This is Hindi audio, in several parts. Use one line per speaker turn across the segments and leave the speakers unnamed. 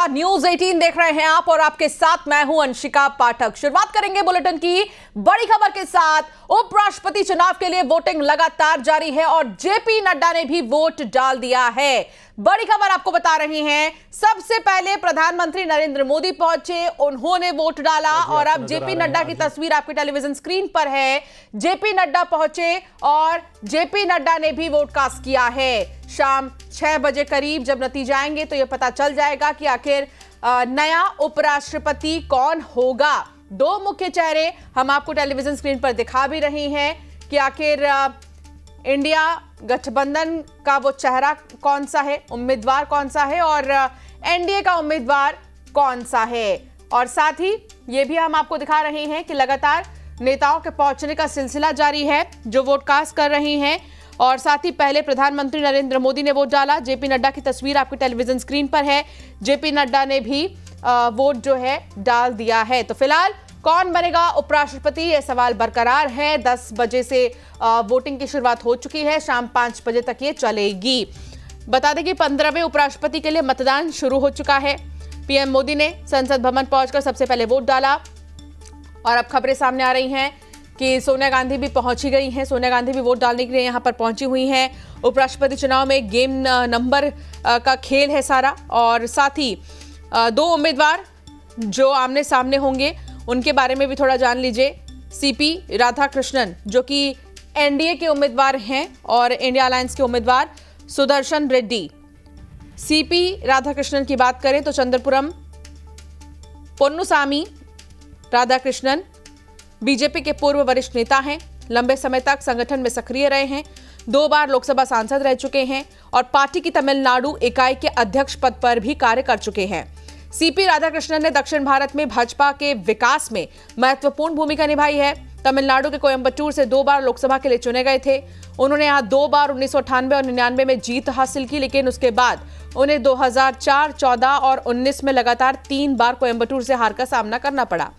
न्यूज 18 देख रहे हैं आप और आपके साथ मैं हूं अंशिका पाठक। शुरुआत करेंगे बुलेटिन की बड़ी खबर के साथ। उपराष्ट्रपति चुनाव के लिए वोटिंग लगातार जारी है और जेपी नड्डा ने भी वोट डाल दिया है। बड़ी खबर आपको बता रही हैं, सबसे पहले प्रधानमंत्री नरेंद्र मोदी पहुंचे, उन्होंने वोट डाला और अब जेपी नड्डा की तस्वीर आपकी टेलीविजन स्क्रीन पर है। जेपी नड्डा पहुंचे और जेपी नड्डा ने भी वोट कास्ट किया है। शाम 6 बजे करीब जब नतीजे आएंगे तो यह पता चल जाएगा कि आखिर नया उपराष्ट्रपति कौन होगा। दो मुख्य चेहरे हम आपको टेलीविजन स्क्रीन पर दिखा भी रहे हैं कि आखिर इंडिया गठबंधन का वो चेहरा कौन सा है, उम्मीदवार कौन सा है और एनडीए का उम्मीदवार कौन सा है। और साथ ही ये भी हम आपको दिखा रहे हैं कि लगातार नेताओं के पहुंचने का सिलसिला जारी है जो वोट कास्ट कर रही हैं। और साथ ही पहले प्रधानमंत्री नरेंद्र मोदी ने वोट डाला। जेपी नड्डा की तस्वीर आपकी टेलीविजन स्क्रीन पर है। जेपी नड्डा ने भी वोट जो है डाल दिया है। तो फिलहाल कौन बनेगा उपराष्ट्रपति, यह सवाल बरकरार है। 10 बजे से वोटिंग की शुरुआत हो चुकी है, शाम 5 बजे तक ये चलेगी। बता दें कि 15वें उपराष्ट्रपति के लिए मतदान शुरू हो चुका है। पीएम मोदी ने संसद भवन पहुंचकर सबसे पहले वोट डाला और अब खबरें सामने आ रही हैं कि सोनिया गांधी भी पहुंची गई हैं। सोनिया गांधी भी वोट डालने के लिए यहां पर पहुंची हुई हैं। उपराष्ट्रपति चुनाव में गेम नंबर का खेल है सारा। और साथ ही दो उम्मीदवार जो आमने सामने होंगे उनके बारे में भी थोड़ा जान लीजिए। सीपी राधाकृष्णन जो कि एनडीए के उम्मीदवार हैं और इंडिया अलायंस के उम्मीदवार सुदर्शन रेड्डी। सीपी राधाकृष्णन की बात करें तो चंद्रपुरम पोन्नुसामी राधाकृष्णन बीजेपी के पूर्व वरिष्ठ नेता हैं। लंबे समय तक संगठन में सक्रिय रहे हैं, 2 बार लोकसभा सांसद रह चुके हैं और पार्टी की तमिलनाडु इकाई के अध्यक्ष पद पर भी कार्य कर चुके हैं। सीपी राधाकृष्णन ने दक्षिण भारत में भाजपा के विकास में महत्वपूर्ण भूमिका निभाई है। तमिलनाडु के कोयम्बटूर से 2 बार लोकसभा के लिए चुने गए थे। उन्होंने यहाँ 2 बार 1998 और 99 में जीत हासिल की, लेकिन उसके बाद उन्हें 2004, 14 और 19 में लगातार 3 बार कोयम्बटूर से हार का सामना करना पड़ा।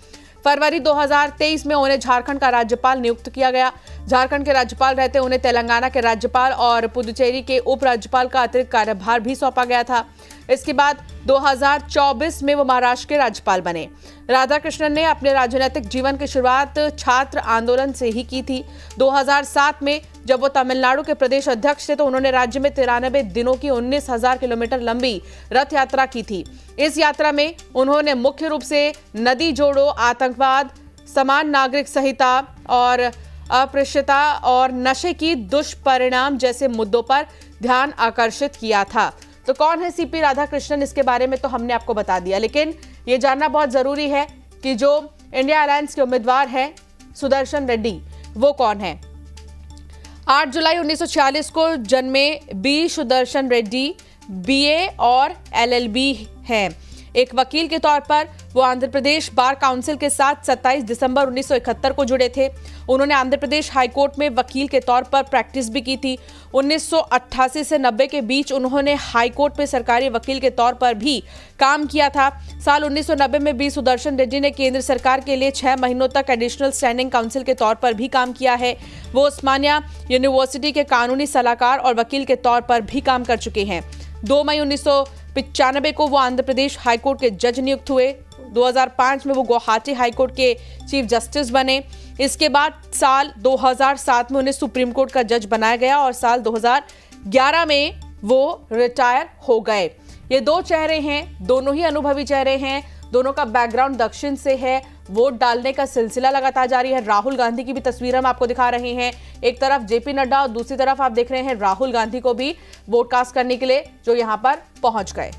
फरवरी 2023 में उन्हें झारखंड का राज्यपाल नियुक्त किया गया। झारखंड के राज्यपाल रहते उन्हें तेलंगाना के राज्यपाल और पुदुचेरी के उपराज्यपाल का अतिरिक्त कार्यभार भी सौंपा गया था। इसके बाद 2024 में वो महाराष्ट्र के राज्यपाल बने। राधाकृष्णन ने अपने राजनीतिक जीवन की शुरुआत छात्र आंदोलन से ही की थी। 2007 में जब वो तमिलनाडु के प्रदेश अध्यक्ष थे तो उन्होंने राज्य में 93 दिनों की 19,000 किलोमीटर लंबी रथ यात्रा की थी। इस यात्रा में उन्होंने मुख्य रूप से नदी जोड़ो, आतंकवाद, समान नागरिक संहिता और अस्पृश्यता और नशे की दुष्परिणाम जैसे मुद्दों पर ध्यान आकर्षित किया था। तो कौन है सीपी राधाकृष्णन, इसके बारे में तो हमने आपको बता दिया, लेकिन ये जानना बहुत जरूरी है कि जो इंडिया अलायंस के उम्मीदवार हैं सुदर्शन रेड्डी, वो कौन है। 8 जुलाई 1946 को जन्मे बी सुदर्शन रेड्डी बीए और एलएलबी हैं। एक वकील के तौर पर वो आंध्र प्रदेश बार काउंसिल के साथ 27 दिसंबर 1971 को जुड़े थे। उन्होंने आंध्र प्रदेश हाईकोर्ट में वकील के तौर पर प्रैक्टिस भी की थी। 1988 से 90 के बीच उन्होंने हाईकोर्ट में सरकारी वकील के तौर पर भी काम किया था। साल 1990 में बी सुदर्शन रेड्डी ने केंद्र सरकार के लिए 6 महीनों तक एडिशनल स्टैंडिंग काउंसिल के तौर पर भी काम किया है। वो उस्मानिया यूनिवर्सिटी के कानूनी सलाहकार और वकील के तौर पर भी काम कर चुके हैं। 2 मई 1995 को वो आंध्र प्रदेश हाईकोर्ट के जज नियुक्त हुए। 2005 में वो गुवाहाटी हाईकोर्ट के चीफ जस्टिस बने। इसके बाद साल 2007 में उन्हें सुप्रीम कोर्ट का जज बनाया गया और साल 2011 में वो रिटायर हो गए। ये 2 चेहरे हैं, दोनों ही अनुभवी चेहरे हैं, दोनों का बैकग्राउंड दक्षिण से है। वोट डालने का सिलसिला लगातार जारी है। राहुल गांधी की भी तस्वीर हम आपको दिखा रहे हैं। एक तरफ जेपी नड्डा और दूसरी तरफ आप देख रहे हैं राहुल गांधी को भी वोट कास्ट करने के लिए जो यहां पर पहुंच गए।